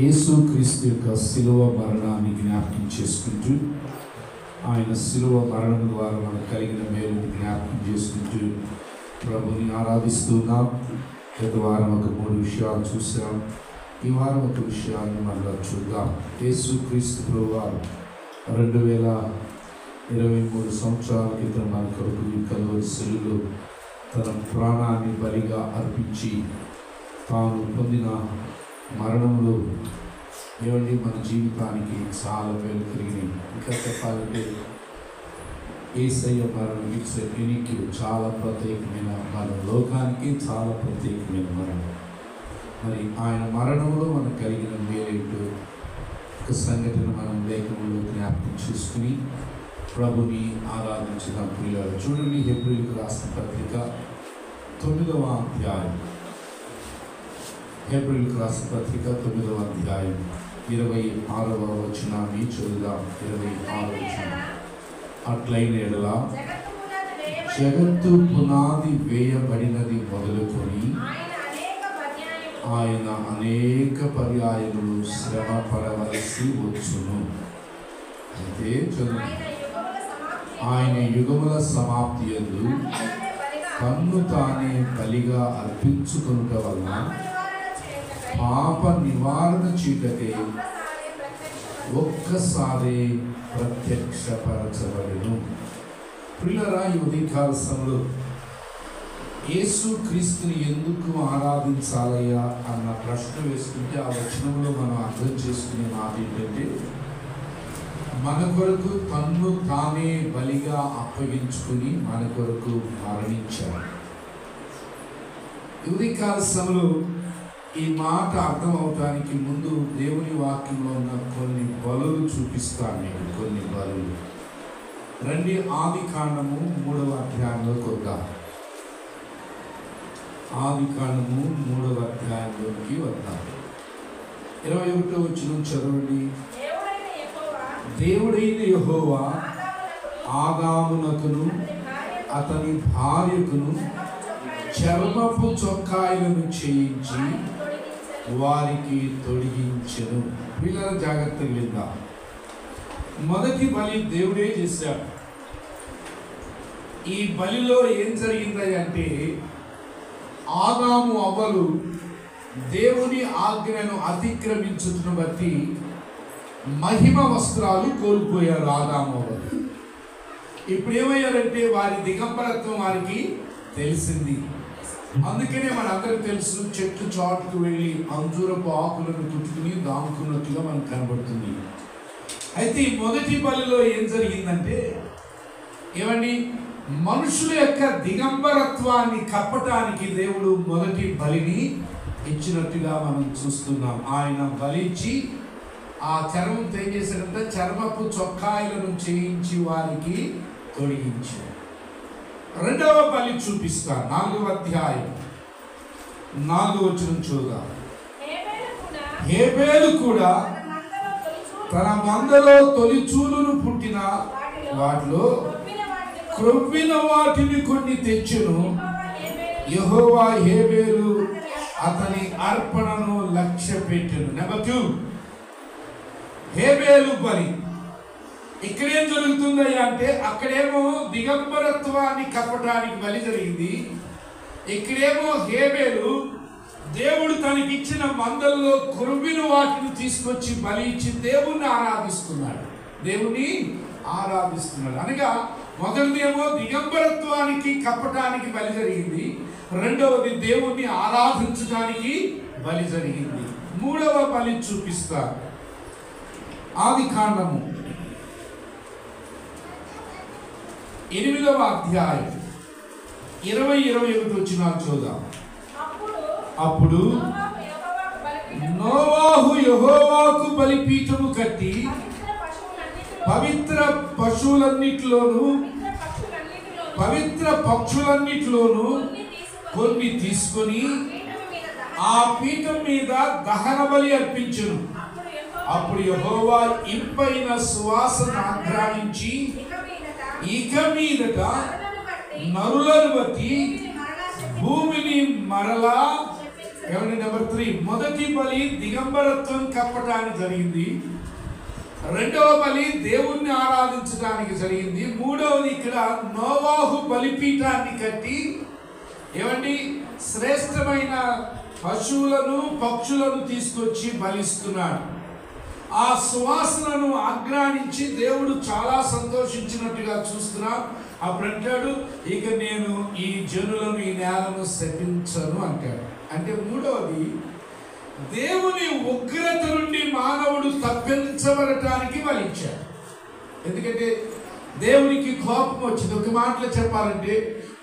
యేసుక్రీస్తు యొక్క శిలువ మరణాన్ని జ్ఞాపకం చేసుకుంటూ ఆయన శిలువ మరణం ద్వారా మనకు కలిగిన మేలుని జ్ఞాపకం చేసుకుంటూ ప్రభుని ఆరాధిస్తున్నాం. గత వారం ఒక 3 విషయాలు చూసాం. ఈ వారం ఒక విషయాన్ని మళ్ళా చూద్దాం. యేసుక్రీస్తు ప్రభువారు 2023 సంవత్సరాల క్రితం మన కొరకు ఈ కలువరి శిలువలో తన ప్రాణాన్ని బలిగా అర్పించి తాను పొందిన మరణంలో ఏమండి మన జీవితానికి చాలా మేలు కలిగినాయి. ఇంకా చెప్పాలంటే యేసయ్య మరణం ఎనికి చాలా ప్రత్యేకమైన మరణం, లోకానికి చాలా ప్రత్యేకమైన మరణం. మరి ఆయన మరణంలో మనకు కలిగిన మేలేంటో ఒక సంఘటన మనం లేఖనంలో జ్ఞాపకం చేసుకుని ప్రభుని ఆరాధించడం ప్రియులారా. చూడండి, హెబ్రీయులకు రాసిన పత్రిక 9వ అధ్యాయం, హెబ్రీయులకు రాసిన పత్రిక 9వ అధ్యాయం 26వ వచనాన్ని చదువుదాం. 26వ వచనం. అట్లైన ఎడల జగత్తు పునాది వేయబడినది మొదలుకొని ఆయన అనేక పర్యాయములు శ్రమ పడవలసి వచ్చును. అయితే ఆయన యుగముల సమాప్తి యందు తన్ను తానే బలిగా అర్పించుకొనుట వలన పాప నివారణ చీటకై ఒక్కసారి ప్రత్యక్షపరచబడెను. ప్రియులారా, ఈ ఉదయకాల సమయంలో యేసు క్రీస్తుని ఎందుకు ఆరాధించాలయ్యా అన్న ప్రశ్న వేసుకుంటే ఆ వచనంలో మనం అర్థం చేసుకునే మాట ఏంటంటే, మన కొరకు తన్ను తానే బలిగా అప్పగించుకుని మన కొరకు మరణించాడు. ఉదయకాల సమయంలో ఈ మాట అర్థం అవటానికి ముందు దేవుని వాక్యంలో ఉన్న కొన్ని బలులు చూపిస్తాను. నేను కొన్ని బలులు రండి. ఆది కాండము 3వ అధ్యాయంలోకి వద్దాం. ఆది కాండము 3వ అధ్యాయంలోకి వద్దాం. 21వ వచనం చదవండి. దేవుడైన యెహోవా ఆదామునకును అతని భార్యకును చర్మపు చొక్కాయలను చేయించి వారికి తొడిగించెను. పిల్లల జాగ్రత్తగా విందాం. మొదటి బలి దేవుడే చేశాడు. ఈ బలిలో ఏం జరిగింది అంటే, ఆదాము అవ్వలు దేవుని ఆజ్ఞను అతిక్రమించుటను బట్టి మహిమ వస్త్రాలు కోల్పోయారు ఆదాము అవ్వలు. ఇప్పుడు ఏమయ్యారంటే, వారి దిగంబరత్వం వారికి తెలిసింది. అందుకనే మనందరికి తెలుసు, చెట్టు చాటుకు వెళ్ళి అంజూరపు ఆకులను తుట్టుకుని దాముకున్నట్టుగా మనకు కనబడుతుంది. అయితే ఈ మొదటి బలిలో ఏం జరిగిందంటే, ఏమండి, మనుషుల యొక్క దిగంబరత్వాన్ని కప్పటానికి దేవుడు మొదటి బలిని ఇచ్చినట్టుగా మనం చూస్తున్నాం. ఆయన బలిచ్చి ఆ చర్మం ఏం చేశాడంటే, చర్మపు చొక్కాయలను చేయించి వారికి తొడిగించాడు. రెండవ బలి చూపిస్తాను. 4వ అధ్యాయం 4వ వచనం చూద్దాం. హేబేలు కూడా తన మందలో తొలిచూలును పుట్టిన వాటిలో క్రొవ్విన వాటిని కొన్ని తెచ్చెను. యెహోవా హేబేలు అతని అర్పణను లక్ష్య పెట్టెను. నెంబర్ 2, హేబేలు బలి. ఇక్కడేం జరుగుతుంది అంటే, అక్కడేమో దిగంబరత్వాన్ని కప్పటానికి బలి జరిగింది. ఇక్కడేమో హేబేలు దేవుడు తనకిచ్చిన మందల్లో కొరువిన వాటిని తీసుకొచ్చి బలి ఇచ్చి దేవుణ్ణి ఆరాధిస్తున్నాడు. అనగా మొదటిదేమో దిగంబరత్వానికి కప్పటానికి బలి జరిగింది. రెండవది దేవుణ్ణి ఆరాధించడానికి బలి జరిగింది. మూడవ బలి చూపిస్తారు. ఆది కాండము 8వ అధ్యాయం 20-21 వచనాలు చూద్దాం. అప్పుడు నోవాహు యెహోవాకు బలిపీఠము కట్టి పవిత్ర పక్షులన్నిటిలోను కొన్ని తీసుకొని ఆ పీఠం మీద దహన బలి అర్పించెను. అప్పుడు యెహోవా ఇంపైన సువాసన ఆగ్రహించి ఇక మీదట నరులను బట్టి భూమిని మరలా. ఏమంటే నెంబర్ 3, మొదటి బలి దిగంబరత్వం కప్పటానికి జరిగింది. రెండవ బలి దేవుణ్ణి ఆరాధించడానికి జరిగింది. మూడవది ఇక్కడ నోవాహు బలిపీఠాన్ని కట్టి ఏమండి శ్రేష్టమైన పశువులను పక్షులను తీసుకొచ్చి బలిస్తున్నాడు. ఆ సువాసనను ఆగ్రహించి దేవుడు చాలా సంతోషించినట్టుగా చూస్తున్నాం. అప్పుడు అంటాడు, ఇక నేను ఈ జనులను ఈ నేలను శపించను అంటాడు. అంటే మూడవది, దేవుని ఉగ్రత నుండి మానవుడు తప్పించబడటానికి బలించాడు. ఎందుకంటే దేవునికి కోపం వచ్చింది. ఒక మాటలో చెప్పాలంటే,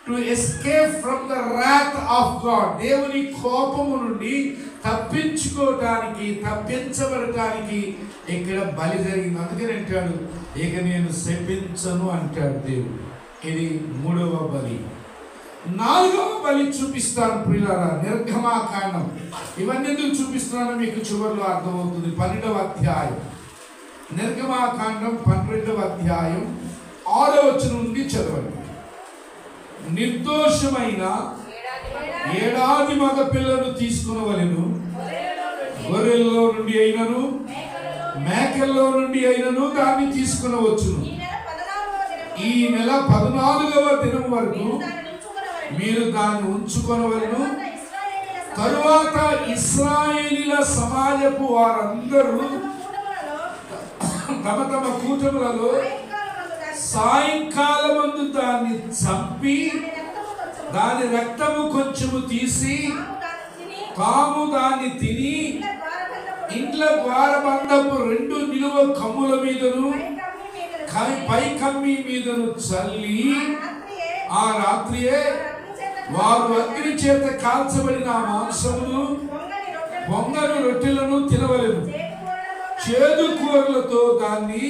to escape from the Rath of God, దేవుని కోపము నుండి తప్పించబడటానికి ఇక్కడ బలి జరిగింది. అందుకని అంటాడు, ఇక నేను శపించను అంటాడు దేవుడు. ఇది మూడవ బలి. నాలుగవ బలి చూపిస్తాను ప్రియులారా, నిర్గమాకాండం. ఇవన్నీ ఎందుకు చూపిస్తున్నానో మీకు చివరిలో అర్థమవుతుంది. 12వ అధ్యాయం, నిర్గమాకాండం 12వ అధ్యాయం 6వ వచనం నుండి చదవండి. నిర్దోషమైన ఏడాది మగ పిల్లను తీసుకునవలెను. గొర్రెల్లో నుండి అయినను మేకల్లో నుండి అయినను దాన్ని తీసుకునవచ్చును. ఈ నెల 14వ దినం వరకు మీరు దాన్ని ఉంచుకొనవలెను. తరువాత ఇశ్రాయేలీల సమాజపు వారందరూ తమ తమ కూటములలో సాయంకాలమందు దాన్ని చంపి దాని రక్తము కొంచెము తీసి తాము దాన్ని తిని ఇంట్ల ద్వారబంధపు 2 నిలువ కమ్ముల మీదను పై కమ్మి మీదను చల్లి ఆ రాత్రియే వారు అగ్ని చేత కాల్చబడిన ఆ మాంసమును పొంగని రొట్టెలను తినవలెను. చేదు కూరలతో దాన్ని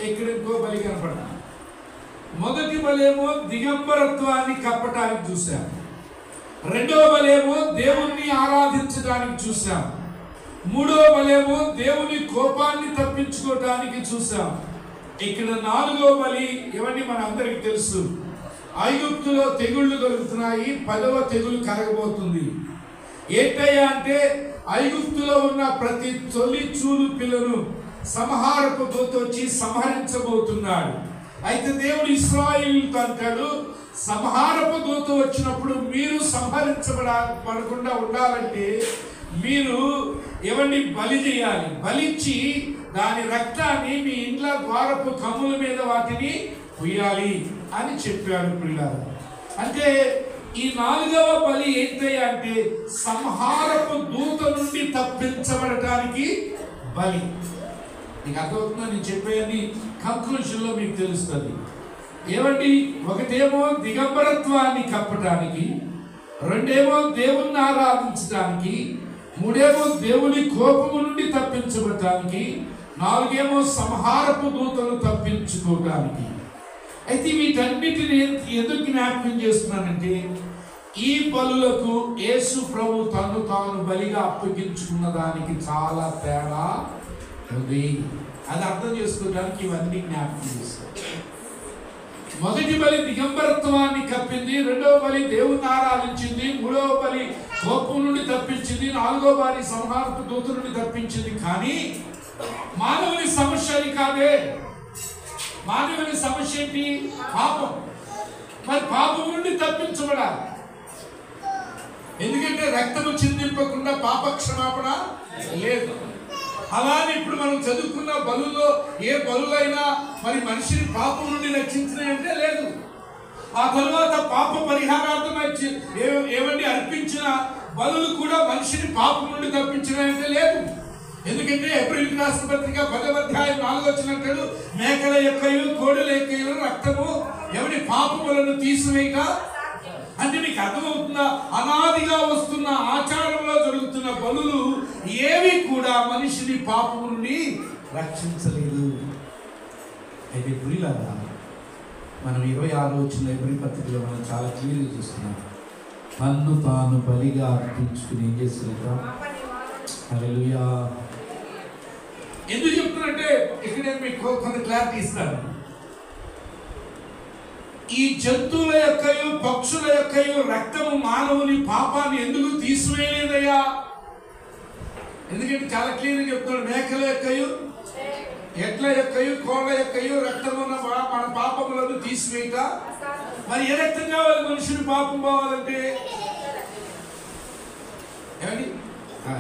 ఇక్కడ ఇంకో బలి కనపడదు. మొదటి బలేమో దిగంబరత్వాన్ని కప్పటానికి చూశాం. రెండవ బలేమో దేవుణ్ణి ఆరాధించడానికి చూశాం. మూడవ బలేమో దేవుని కోపాన్ని తప్పించుకోవటానికి చూశాం. ఇక్కడ 4వ బలి ఇవన్నీ మన అందరికి తెలుసు. ఐగుప్తులో తెగుళ్లు కలుగుతున్నాయి. 10వ తెగులు కలగబోతుంది. ఏంటయ్యా అంటే ఐగుప్తులో ఉన్న ప్రతి తొలి చూలు పిల్లను సంహారపు దూత వచ్చి సంహరించబోతున్నాడు. అయితే దేవుడు ఇశ్రాయేలుతో అంటాడు, సంహారపు దూత వచ్చినప్పుడు మీరు సంహరించబడకుండా ఉండాలంటే మీరు ఎవరిని బలి చేయాలి. బలిచ్చి దాని రక్తాన్ని మీ ఇండ్ల ద్వారపు కమ్ముల మీద వాటిని పొయ్యాలి అని చెప్పాడు పిల్లలు. అంటే ఈ 4వ బలి ఏంటయ్యా అంటే సంహారపు దూత నుండి తప్పించబడటానికి బలి. నీకు అర్థమవుతుందా? నేను చెప్పేది కంక్లూషన్లో మీకు తెలుస్తుంది. ఏమండి, ఒకటేమో దిగంబరత్వాన్ని కప్పటానికి, రెండేమో దేవుణ్ణి ఆరాధించడానికి, మూడేమో దేవుని కోపము నుండి తప్పించబడటానికి, 4ఏమో సంహారపు దూతను తప్పించుకోవటానికి. అయితే వీటన్నిటిని ఎందుకు జ్ఞాపకం చేస్తున్నానంటే ఈ బలులకు యేసు ప్రభు తను తాను బలిగా అప్పగించుకున్న దానికి చాలా తేడా ఉంది. అది అర్థం చేసుకోవడానికి ఇవన్నీ జ్ఞాపకం చేస్తాం. మొదటి బలి దిగంబరత్వాన్ని కప్పింది, రెండవ బలి దేవుని ఆరాధించింది, మూడవ బలి కోపం నుండి తప్పించింది, 4వ బలి సంహారపు దూత నుండి తప్పించింది. కానీ మానవుని సమస్య అది కాదే. మానవుని సమస్య ఏంటి? పాపం. మరి పాపం నుండి తప్పించబడాలి. ఎందుకంటే రక్తము చిందింపకుండా పాప క్షమాపణ లేదు. అలానే ఇప్పుడు మనం చదువుకున్న బలులో ఏ బలులైనా మరి మనిషిని పాపం నుండి రక్షించినాయంటే లేదు. ఆ తరువాత పాప పరిహారార్థం ఏమండి అర్పించిన బలులు కూడా మనిషిని పాపం నుండి తప్పించినాయంటే లేదు. ఎందుకంటే ఏప్రిల్ రాసిన పత్రిక 10వ అధ్యాయం 4వ వచనం, మేకల యొక్కయు కోడెల యొక్కయు రక్తము ఎవరి పాపములను తీసివేయక. అంటే మీకు అర్థమవుతుందా? అనాదిగా వస్తున్న ఆచారంలో జరుగుతున్న బలులు ఏవి కూడా మనిషిని పాపం నుండి రక్షించలేదు. అయితే ప్రియులారా, మనం 26వ వచనం ఏప్రిల్ పత్రికలో మనం చాలా క్లియర్గా చూస్తున్నాం. తన్ను తాను బలిగా అర్పించుకుని ఏం చేస్తున్నా. హల్లెలూయా. ఎందుకు చెప్తున్నట్టే ఇక్కడ నేను మీకు కొంత క్లారిటీ ఇస్తాను. ఈ జంతువుల యొక్కయు పక్షుల యొక్కయు రక్తము మానవుని పాపాన్ని ఎందుకు తీసివేయలేదయ్యా? ఎందుకంటే చాలా క్లియర్గా చెప్తున్నాడు. మేకల యొక్కయు ఎడ్ల యొక్కయు కోళ్ళ యొక్కయు రక్తము మన పాపములను తీసివేయట. మరి ఏ రక్తం కావాలి మనుషుని పాపం పోవాలంటే? ఏమండి,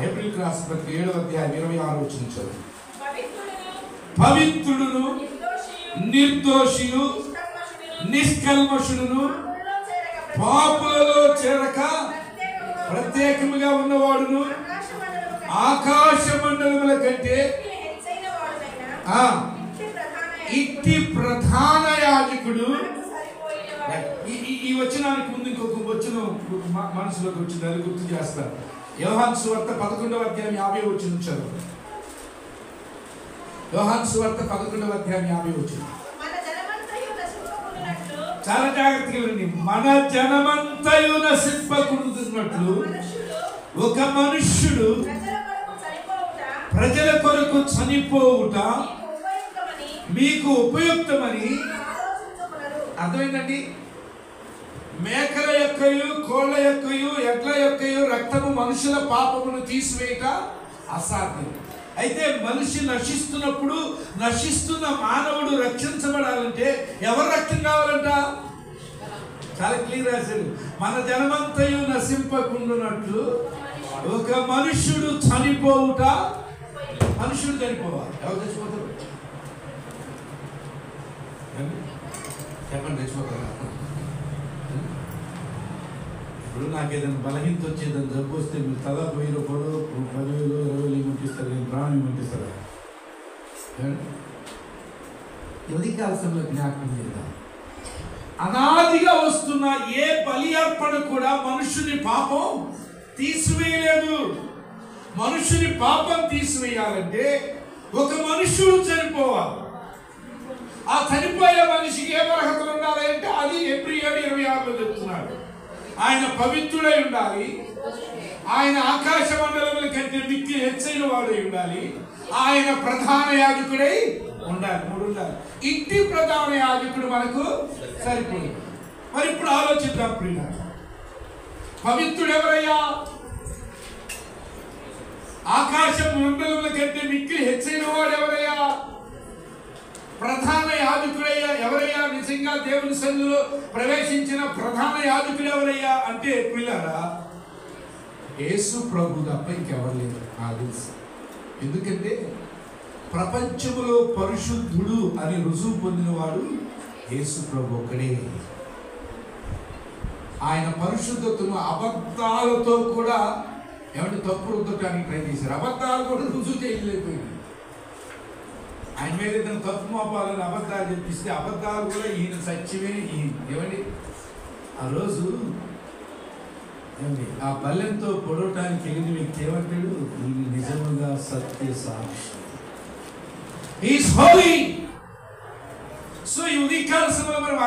ఏప్రిల్ రాసిన పత్రిక 7వ అధ్యాయం 26వ వచనం చదువు. పవిత్రుడును నిర్దోషియు నిష్కల్మషుడును పాపులలో చేరక ప్రత్యేకముగా ఉన్నవాడును ఆకాశ మండలముల కంటే ఇట్టి ప్రధాన యాజకుడు. ఈ వచనానికి ముందు ఇంకొక వచనం మనసులోకి వచ్చింది, అది గుర్తు చేస్తారు. యోహాను సువార్త 11వ అధ్యాయం 50వ వచనం చదువు. యోహాను సువార్త 11వ అధ్యాయం 50వ వచనం. చాలా జాగ్రత్తగా వినండి. మన జనమంతయు నశింపకుండునట్లు ఒక మనుష్యుడు ప్రజల కొరకు చనిపోవుట మీకు ఉపయుక్తమని. అర్థమైందండి? మేకల యొక్కయు కోళ్ళ యొక్కయు ఎడ్ల యొక్కయు రక్తము మనుషుల పాపమును తీసివేయట అసాధ్యం. అయితే మనిషి నశిస్తున్నప్పుడు నశిస్తున్న మానవుడు రక్షించబడాలంటే ఎవరు రక్తం కావాలంట? చాలా క్లియర్ రాశారు. మన జనమంతయు నశింపకుండునట్లు ఒక మనుష్యుడు చనిపోవుట. మనుషుడు చనిపోవాలి. ఎవరు చచ్చిపోతారు? చెప్పండి, చచ్చిపోతారా? ఇప్పుడు నాకు ఏదైనా బలహీనత వచ్చేదని జబ్బు వస్తే మీరు తలా 1000 రూపాయలు 10,000 20,000 ఇమ్మంటిస్తారు, నేను ప్రాణం ఇమ్మంటిస్తారా? ఉదయకాలంలో జ్ఞాపకం చేద్దాం. అనాదిగా వస్తున్న ఏ బలి అర్పణ కూడా మనుషుని పాపం తీసివేయలేదు. మనుషుని పాపం తీసివేయాలంటే ఒక మనుషుడు చనిపోవాలి. ఆ చనిపోయే మనిషికి ఏ అర్హతలు ఉండాలి అంటే అది Hebrews 7:26 చెప్తున్నాడు. ఆయన పవిత్రుడై ఉండాలి, ఆయన ఆకాశ మండలముల కంటే మిక్కి హెచ్చైన వాడై ఉండాలి, ఆయన ప్రధాన యాజకుడై ఉండాలి. 3 ఉండాలి. ఇంటి ప్రధాన యాజకుడు మనకు సరిపోయింది. మరి ఇప్పుడు ఆలోచిద్దాం ప్రియులారా, పవిత్రుడు ఎవరయ్యా? ఆకాశ మండలముల కంటే మిక్కి హెచ్చైన వాడు ఎవరయ్యా? ప్రధాన యాజకుడయ్యా ఎవరయ్యా? నిజంగా దేవుని సన్నిధిలో ప్రవేశించిన ప్రధాన యాజకుడు ఎవరయ్యా అంటే పిల్లరా, యేసు ప్రభు తప్ప ఇంకెవరు లేరు నాకు తెలుసు. ఎందుకంటే ప్రపంచంలో పరిశుద్ధుడు అని రుజువు పొందినవాడు యేసు ప్రభు ఒక్కడే. ఆయన పరిశుద్ధతను అబద్ధాలతో కూడా ఏమంటే తప్పు రుద్దటానికి ట్రై చేశారు. అబద్ధాలు కూడా రుజువు చేయలేకపోయింది. ఆయన మీద ఏదైనా తప్పు మోపాలని అబద్ధాలు చెప్పిస్తే అబద్ధాలు కూడా ఈయన సత్యమే. ఏమండి ఆ రోజు ఏమండి ఆ బల్లెంతో పొడవటానికి వెళ్ళిన వ్యక్తి ఏమంటాడు? ఇది నిజముగా సత్య సాక్షి. Is holy. సో ఈ ఉదయకాల సమయంలో మనం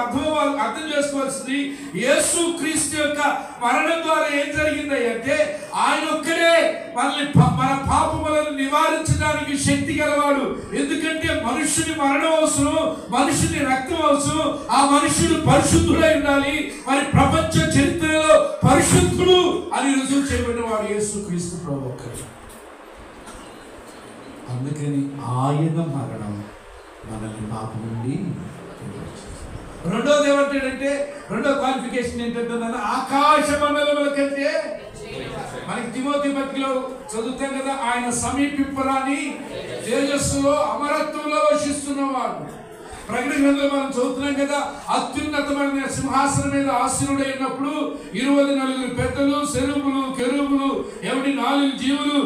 అర్థం చేసుకోవాల్సింది, యేసు క్రీస్తు యొక్క మరణం ద్వారా ఏం జరిగింది అంటే ఆయన ఒక్కడే మన పాపములను నివారించడానికి శక్తి గలవాడు. ఎందుకంటే మనుషుని మరణం అవసరం, మనుషుని రక్తం అవసరం, ఆ మనుషుడు పరిశుద్ధుడై ఉండాలి. మరి ప్రపంచ చరిత్రలో పరిశుద్ధుడు అని రుజువు చేయబడిన వాడు యేసు క్రీస్తు ప్రభు ఒక్కడే. అందుకని ఆయన మరణం మనల్ని పాపం నుండి. రెండోది ఏమంటాడంటే, రెండో క్వాలిఫికేషన్ ఏంటంటే ఆకాశ మండలముల కంటే, మనకి తిమోతి పత్రికలో చదువుతాం కదా, ఆయన సమీపింపరాని తేజస్సులో అమరత్వంలో వసిస్తున్నవాడు. ప్రకటన గ్రంథంలో మనం చదువుతున్నాం కదా, అత్యున్నతమైన సింహాసనం మీద ఆసీనుడై ఉన్నప్పుడు 24 పెద్దలు, సెరుబులు, కెరూబులు, 4 జీవులు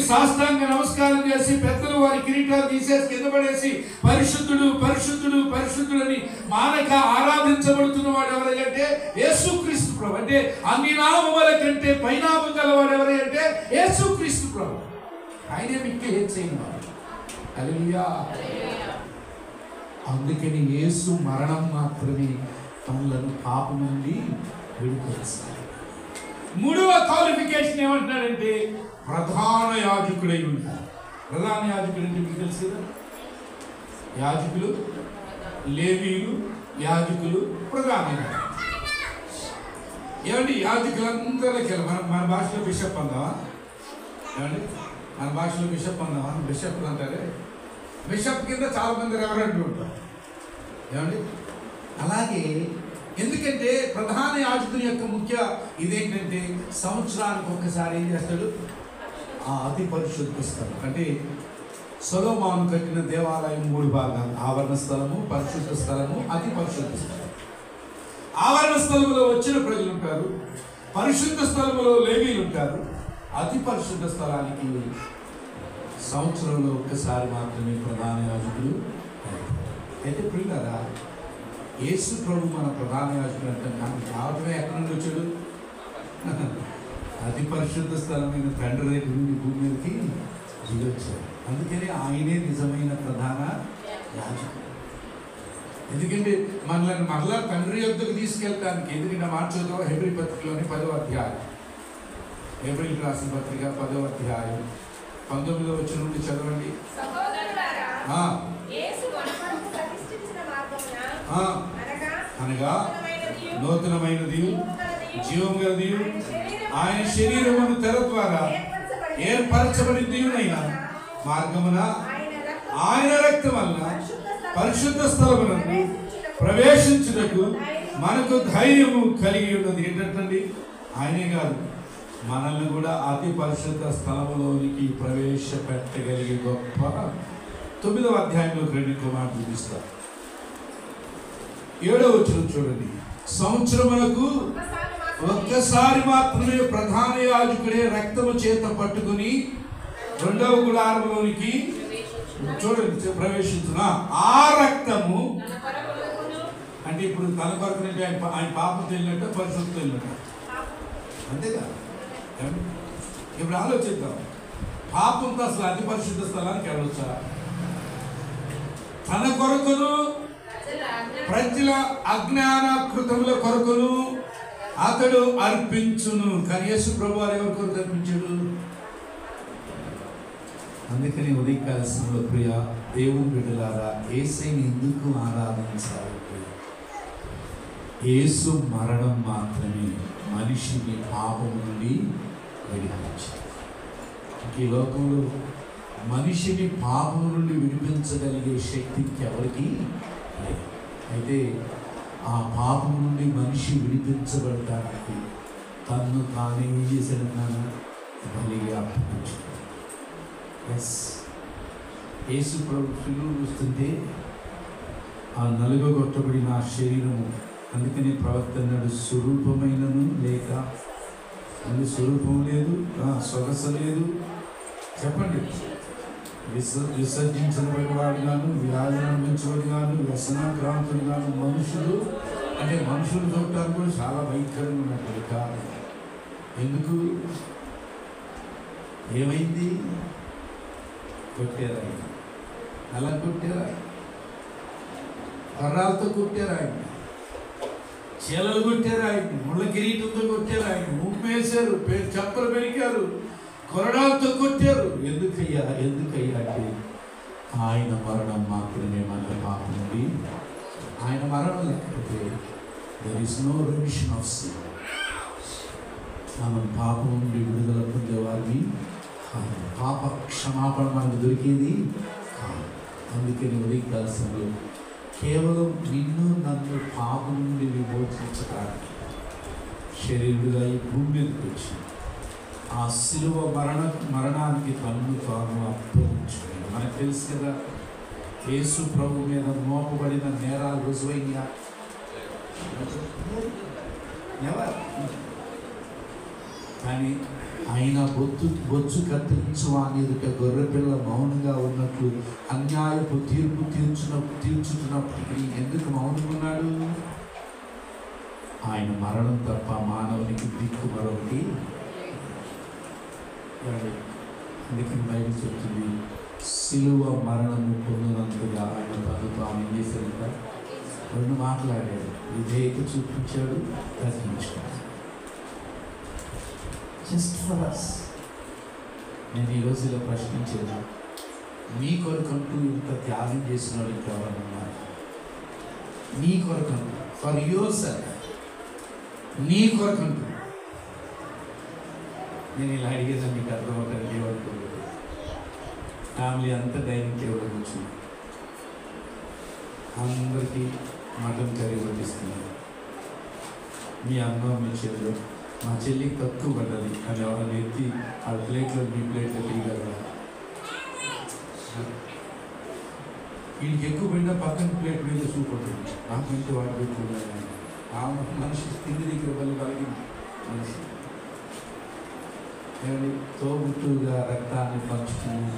సాష్టాంగ నమస్కారం చేసి పెద్దలు వారి కిరీటాలు తీసేసి కింద పడేసి పరిశుద్ధుడు పరిశుద్ధుడు పరిశుద్ధుడని మానక ఆరాధించబడుతున్న వాడు ఎవరంటే యేసుక్రీస్తు ప్రభు. అంటే అన్ని నామముల కంటే పైనామం గలవాడు ఎవరంటే యేసుక్రీస్తు ప్రభు. ఆయనే మిక్కిలి హెచ్చైన వాడు. హల్లెలూయా. అందుకని యేసు మరణం మాత్రమే తమలను పాపం నుండి విడిపించాలి. మూడవ క్వాలిఫికేషన్ ఏమంటున్నాడంటే ప్రధాన యాజకుడై ఉంటారు. ప్రధాన యాజకుడు అంటే మీకు తెలుసు కదా, యాజకులు, లేవీయులు, యాజకులు, ప్రధాన ఏమండి యాజకులందరికీ మన భాషలో బిషప్ అందామా? ఏమండి మన భాషలో బిషప్ అందామా? బిషప్లు అంటారే, బిషప్ కింద చాలా మంది రెవరెంట్లు ఉంటారు. ఏమండి అలాగే ఎందుకంటే ప్రధాన యాజకుని యొక్క ముఖ్య ఇదేంటంటే సంవత్సరానికి ఒక్కసారి ఏం చేస్తాడు? అతి పరిశుద్ధ స్థలం. అంటే సొలొమోను కట్టిన దేవాలయం 3 భాగాలు: ఆవరణ స్థలము, పరిశుద్ధ స్థలము, అతి పరిశుద్ధ స్థలం. ఆవరణ స్థలములో వచ్చిన ప్రజలు ఉంటారు, పరిశుద్ధ స్థలములో లేవీలు ఉంటారు. అతి పరిశుద్ధ స్థలానికి సంవత్సరంలో ఒక్కసారి మాత్రమే ప్రధాన యాజకుడు. అయితే ప్రియులారా, యేసు ప్రభు మన ప్రధాన యాజకుడు అంటే రావటమే ఎక్కడి నుండి వచ్చాడు? అతి పరిశుద్ధ స్థలమైన తండ్రి దగ్గర నుండి భూమి మీదకి దిగొచ్చాడు. అందుకని ఆయనే నిజమైన ప్రధాన యాజకుడు. ఎందుకంటే మనల్ని మరలా తండ్రి యొద్దకు తీసుకెళ్ళడానికి, ఎందుకంటే మార్చోదాం హెబ్రీ పత్రికలోని 10వ అధ్యాయం, హెబ్రీకి రాసిన పత్రిక 10వ అధ్యాయం 19వ వచనం నుండి చదవండి. అనగా నూతనమైనది, జీవం గలది, ఆయన శరీరమును తెర ద్వారా ఏర్పరచబడి దీవునైన మార్గమున ఆయన రక్తం వలన పరిశుద్ధ స్థలమునందు ప్రవేశించుటకు మనకు ధైర్యము కలిగి ఉన్నది. ఏంటంటే ఆయనే కాదు, మనల్ని కూడా అతి పరిశుద్ధ స్థలములోనికి ప్రవేశపెట్టగలిగే గొప్ప 9వ అధ్యాయంలో 2 మాట చూపిస్తారు. 7వ వచనం చూడండి. సంవత్సరమునకు ఒక్కసారి మాత్రమే ప్రధాన యాజకుడే రక్తము చేత పట్టుకుని 2వ గుడారములోనికి చూడండి ప్రవేశించిన ఆ రక్తము అంటే ఇప్పుడు తన కొరకు ఆయన పాపం తెలియనట్ట, పరిశుద్ధం తెలియనట్ట, అంతేగా? ఇప్పుడు ఆలోచిద్దాం. పాపంతో అసలు అతి పరిశుద్ధ స్థలానికి వెళ్ళొచ్చా? తన కొరకును ప్రజల అజ్ఞానకృతముల కొరకును అతడు అర్పించును. కానీ యేసు ప్రభువారు ఎవరి కొరకు అర్పించాడు? అందుకని ఉదయకాల సమయంలో ప్రియ దేవుని బిడ్డలారా, యేసుని ఎందుకు ఆరాధించాలి? యేసు మరణం మాత్రమే మనిషిని పాపం నుండి విడిపించాలి. ఈ లోకంలో మనిషిని పాపం నుండి విడిపించగలిగే శక్తి ఎవరికి లేదు. అయితే ఆ పాపం నుండి మనిషి విడిపించబడటానికి తన్ను తానే ఏం చేశాడన్నాను? బలిగా అర్పించాడు. యేసు ప్రభు శిలువ చూస్తుంటే ఆ నలుగగొట్టబడిన ఆ శరీరము, అందుకని ప్రవక్త అన్నాడు, స్వరూపమైనను లేక అందుకు స్వరూపం లేదు, సొగస లేదు, చెప్పండి, విసర్జించబడి వాడు గాను, వ్యాధులను అనుభవించబడి గాను, వ్యసనాక్రాంతులు గాను మనుషులు, అంటే మనుషులు చూడటానికి కూడా చాలా భయంకరంగా ఉన్నట్టు కాదు. ఎందుకు? ఏమైంది? కొట్టారు ఆయన. అలా కొట్టారు ఆయన, కర్రాలతో కొట్టారు ఆయన, చీలలు కొట్టారు ఆయన, ముళ్ళ కిరీటంతో కొట్టారు ఆయన, ఊపేశారు, చెప్పులు పెరికారు, కొరడాలతో కొట్టారు. ఎందుకయ్యా అంటే ఆయన మరణం మాత్రమే మన పాపం నుండి, ఆయన మరణం లేకపోతే there is no remission of sin. మనం పాపం నుండి విడుదల పొందేవారిని కాదు, పాప క్షమాపణ మనకు దొరికేది కాదు. అందుకని ఉదయకాల సమయంలో కేవలం నిన్ను నన్ను పాపం నుండి విమోచించడానికి శరీరుడుగా ఈ భూమి మీదకి వచ్చి ఆ శిలువ మరణానికి తన్ను తాను అప్పగించుకున్నాడు. మనకు తెలుసు కదా, యేసు ప్రభు మీద మోపబడిన నేరాలు రుజువైనా కానీ ఆయన బొచ్చు కత్తిరించు వాని ఎదుట గొర్రెపిల్ల మౌనంగా ఉన్నట్లు అన్యాయపు తీర్పు తీర్చుతున్నప్పటికీ ఎందుకు మౌనంగా ఉన్నాడు? ఆయన మరణం తప్ప మానవునికి దిక్కు మరొకటి. అందుకని బైబిల్ చెప్తుంది, సిలువ మరణము పొందినంతగా ఆయన తను తాను ఏం చేశాడంట? 2 మాట్లాడాడు, విధేయత చూపించాడు, తగ్గించుకున్నాడు. Just for us. నేను ఈరోజు ఇలా ప్రశ్నించేది, మీ కొరకంటూ ఇంత త్యాగం చేసిన వాళ్ళు ఇంకెవరన్నారు? నీ కొరకంటూ, ఫర్ యువర్ సెల్ఫ్, నీ కొరకంటూ. నేను ఇలా అడిగేదాన్ని మీకు అర్థమవుతాను. ఏమనుకోలేదు, ఫ్యామిలీ అంతా డైనింగ్ టేబుల్ కూర్చుని అందరికీ మటన్ కర్రీ వడ్డిస్తున్నారు. మీ అన్న మీ చెల్లి, మా చెల్లికి తక్కువ పడ్డది అని ఎవరైనా ఎత్తి ఆ ప్లేట్లో మీ ప్లేట్లో తీయగలరా? వీళ్ళకి ఎక్కువ పడినా పక్కన ప్లేట్ మీద సూప్ ఉంటుంది, నాకంటే వాడు పెట్టుకున్నాను. ఆ మనిషి తిండి దగ్గర బలి కలిగింది మనిషి. తోబుట్టుగా రక్తాన్ని పంచుకుని,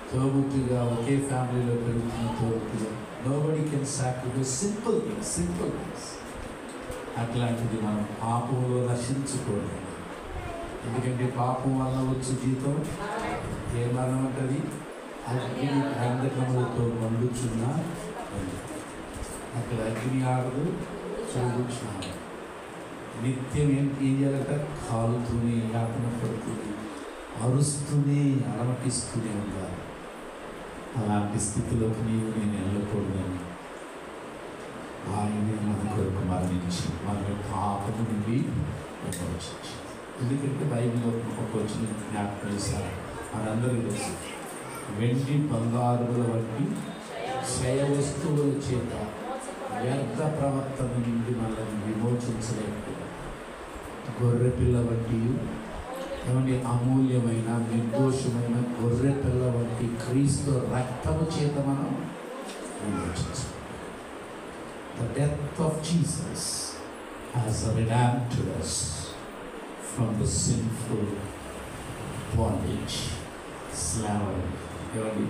తోబుట్టుగా ఒకే ఫ్యామిలీలో పెరుగుతున్న తోబుట్టుగా nobody can sacrifice simple things. అట్లాంటిది మనం పాపంలో నశించుకోవాలి. ఎందుకంటే పాపం వల్ల వచ్చే జీతం ఏ మరణం ఉంటుంది? అగ్ని గంధకములతో మండుచున్న, అక్కడ అగ్ని ఆడదు, చదువుచున్నాడు. నిత్యం ఏం చేయాలట? కాలుతూనే, యాతన పడుతూనే, అరుస్తూనే, అలమటిస్తూనే ఉండాలి. అలాంటి స్థితిలోకి నేను వెళ్ళకూడదని ఆయనే మన కొరకు మరణించి మన పాపము నుండి విమోచించి. ఎందుకంటే బైబిల్లో ఒక వచ్చిన జ్ఞాపకం చేశారు, మనందరూ తెలుసు. వెండి బంగారుల వంటి క్షయ వస్తువుల చేత వ్యర్థ ప్రవర్తన నుండి మనల్ని విమోచించలేకపోయారు. గొర్రెపిల్ల వంటి ఏమని అమూల్యమైన నిర్దోషమైన గొర్రెపిల్ల వంటి క్రీస్తు రక్తము చేత మనం విమోచించాలి. The death of Jesus has redeemed us from the sinful bondage, slavery. ఏమండి,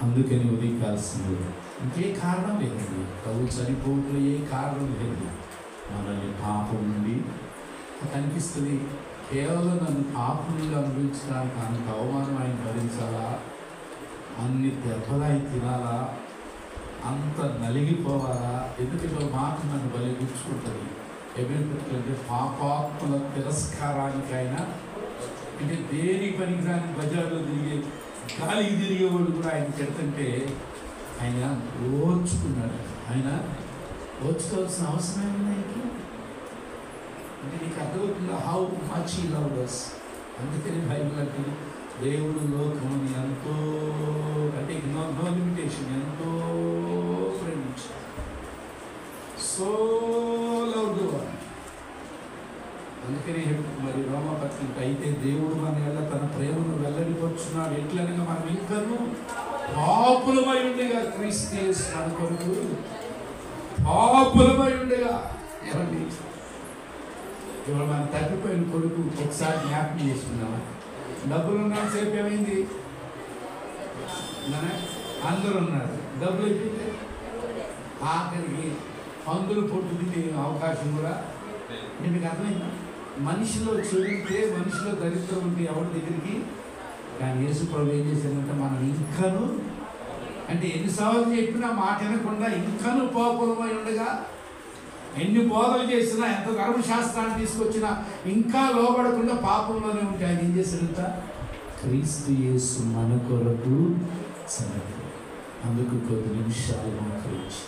అందుకని ఉదయించాల్సింది ఇంకే కారణం లేదండి. ప్రభు చనిపోవట్లో ఏ కారణం లేదు. మనల్ని పాపం నుండి కనిపిస్తుంది. కేవలం నన్ను పాపం నుండి అనుభవించడానికి అంత అవమానం ఆయన భరించాలా, అన్ని దెబ్బలాయి తినాలా, అంత నలిగిపోవాలా? ఎందుకంటే మాట నన్ను బలి గుర్చుకుంటుంది. ఏమేంటే పాపాత్మల తిరస్కారానికైనా, అంటే దేనికి పనికిరాని బజార్లో తిరిగే గాలికి తిరిగేవాళ్ళు కూడా ఆయన పెడుతుంటే ఆయన ఓర్చుకున్నాడు. ఆయన ఓర్చుకోవాల్సిన అవసరం ఏమైనా అంటే నీకు అర్థమవుతుందా how much he loved us? అందుకని బైబిల్ అంటే దేవుడు లోకముని ఎంతో, అంటే నో లిమిటేషన్, ఎంతో ప్రేమించాడు. So loved the world. అందుకని మరి రోమపత్రిక అయితే దేవుడు మన వల్ల తన ప్రేమను వెల్లడిపరుచున్నాడు. ఎట్లనగా మనం ఇంకనూ పాపులమై ఉండగా క్రీస్తు యేసు మన కొరకు పాపులమై ఉండగా. ఏమండి, ఇప్పుడు మన తగ్గిపోయిన కొడుకు ఒకసారి జ్ఞాపకం చేసుకున్నామా? డబ్బులు ఉన్నాడు సేపు ఏమైంది? అందరూ ఉన్నారు, డబ్బులు అయిపోయింది. ఆఖరికి అందరూ పొట్టు తినే అవకాశం కూడా. మీకు అర్థమైందా? మనిషిలో చెడుంటే, మనిషిలో దరిద్రం ఉంటే ఎవరి దగ్గరికి. కానీ యేసు ప్రభు ఏం చేశారంటే మనం ఇంకనూ, అంటే ఎన్నిసార్లు చెప్పినా మాట వినకుండా ఇంకనూ పాపులమై ఉండగా, ఎన్ని బోధలు చేసినా, ఎంత ధర్మశాస్త్రాన్ని తీసుకొచ్చినా ఇంకా లోబడకుండా పాపంలోనే ఉంటే ఆయన ఏం చేశారంట? క్రీస్తు యేసు మన కొరకు చనిపోయాడు. అందుకు కొద్ది నిమిషాలు మోకరించి,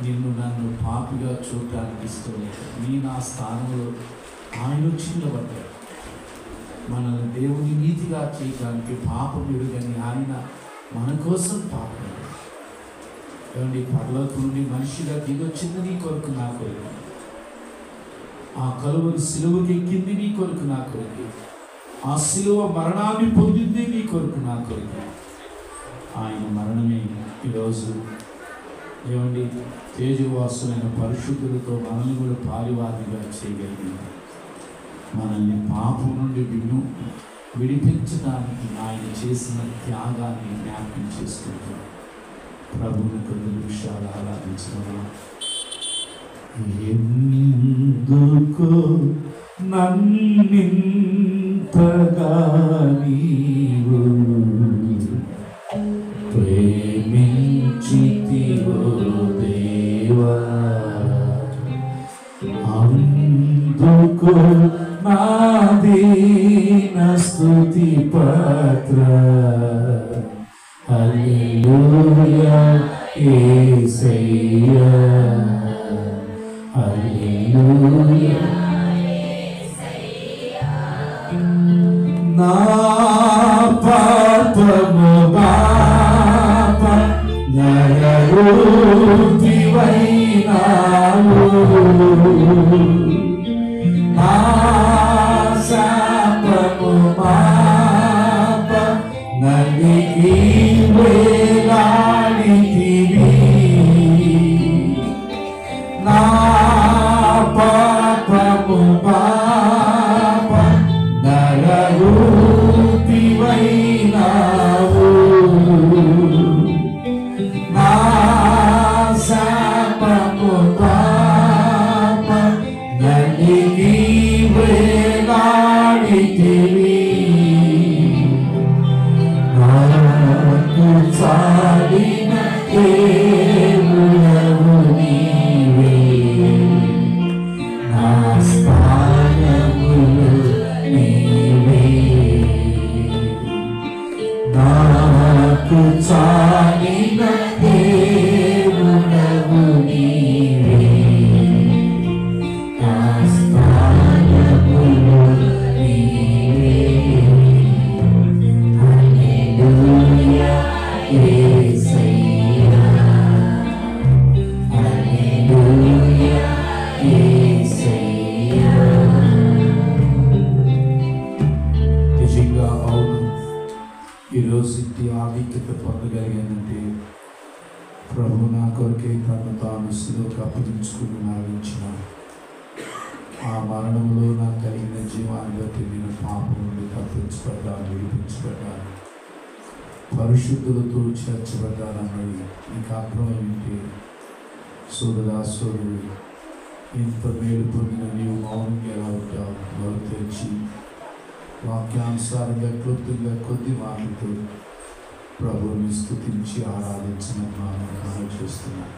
నిన్ను నన్ను పాపిగా చూడటానికి ఇష్టం లేదు, నీ నా స్థానంలో ఆయన చిన్నబడ్డాడు. మనల్ని దేవుని నీతిగా చేయడానికి పాపం ఎరుగని ఆయన మన కోసం పాపం. ఏమండి, పరలోకం నుండి మనిషిగా దిగొచ్చింది నీ కొరకు, నా కొరకు. ఆ కలువరి సిలువకి ఎక్కింది నీ కొరకు, నా కొరకు. ఆ సిలువ మరణాన్ని పొందింది నీ కొరకు, నా కొరకు. ఆయన మరణమే ఈరోజు ఏమండి తేజవాసులైన పరిశుద్ధులతో మనల్ని కూడా పారివాదిగా చేయగలిగింది. మనల్ని పాపం నుండి విడిపించడానికి ఆయన చేసిన త్యాగాన్ని జ్ఞాపకం చేసుకుంటాం. ప్రభుని కొన్ని నిమిషాలు ఆరాధించడం. ఎందుకు నన్నింతగా నీవు ప్రేమించితివో దేవా, అందుకు నా దీన స్తుతి పాత్ర. హల్లెలూయా యేసయ్యా, హల్లెలూయా యేసయ్యా. నా పాపము పాప నరరూపివైనావు, నా శాపము పాప నలిగి వేలాడితివి. నా పాపము పాప నరరూపివైనావు, నా శాపము పాప నలిగి వేలాడితివి. నాకు చాలిన దేవుడవు నీవే, నా స్థానములు నీవే. నాకు చాలిన దేవుడవు కొరకే తను తాను సిలువకు అప్పగించుకుని మరణించిన ఆ మరణంలో నాకు కలిగిన జీవాన్ని బట్టి నేను పాపం నుండి తప్పించబడ్డాను, విడిపించబడ్డాను, పరిశుద్ధులతో చేర్చబడ్డానన్నది నీకు అర్థమైంటే సోదరా సోదరు, ఇంత మేలు పొందిన నీవు మౌనంగా ఎలా ఉంటావు? నోరు తెరిచి వాక్యానుసారంగా క్లుప్తంగా కొద్ది మాటలతో ప్రభువుని స్తుతించి ఆరాధించమని మనం చేస్తున్నాను.